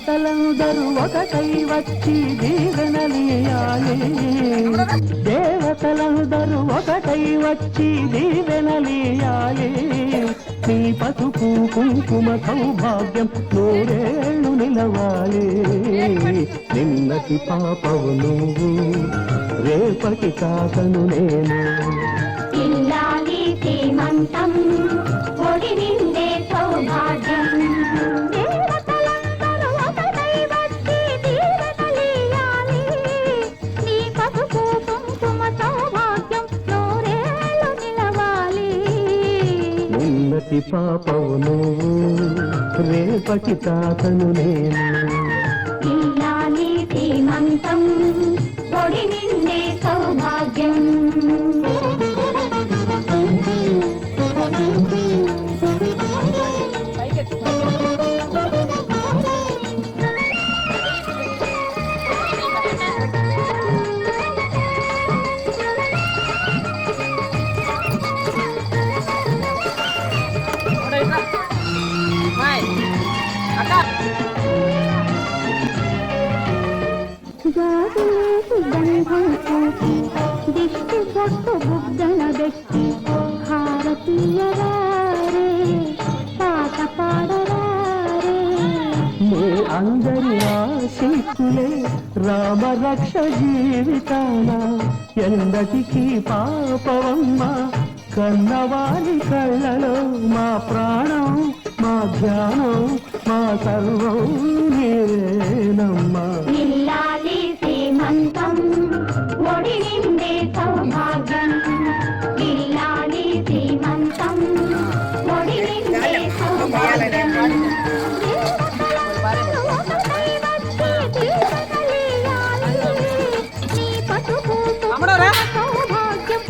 దేవతలందరూ ఒకటై వచ్చి దీవెనలియాలి. దేవతలందరూ ఒకటై వచ్చి దీవెనలియాలి. నీ పసుపు కుంకుమ సౌభాగ్యం నూరేళ్ళు నిలవాలి. నిన్నటి పాపవు నువ్వు, రేపటి తాతను నేను. ఇల్లాలి శ్రీమంతం ఒడి నిండే సౌభాగ్యం. దేవతలందరూ ఒకటై వచ్చి దీవెనలియాలి. నీ పసుపు కుంకుమ సౌభాగ్యం నూరేళ్ళు నిలవాలి. నిన్నటి పాపవు నువ్వు, రేపటి తాతను నేను. ఇల్లాలి శ్రీమంతం ఒడి నిండే సౌభాగ్యం. జాతులేసి గంధం పూసి దిష్టి పొట్టు బుగ్గన పెట్టి భారతీయరారే పాట పాడరారే. మీ అందరి ఆశీస్సులే రామరక్ష జీవితాన ఎందటికి పాపవమ్మ. కన్నవారి కళ్ళలో మా ప్రాణం, మా ధ్యానం, మా సర్వం నీవేనమ్మా. ఇల్లాలి శ్రీమంతం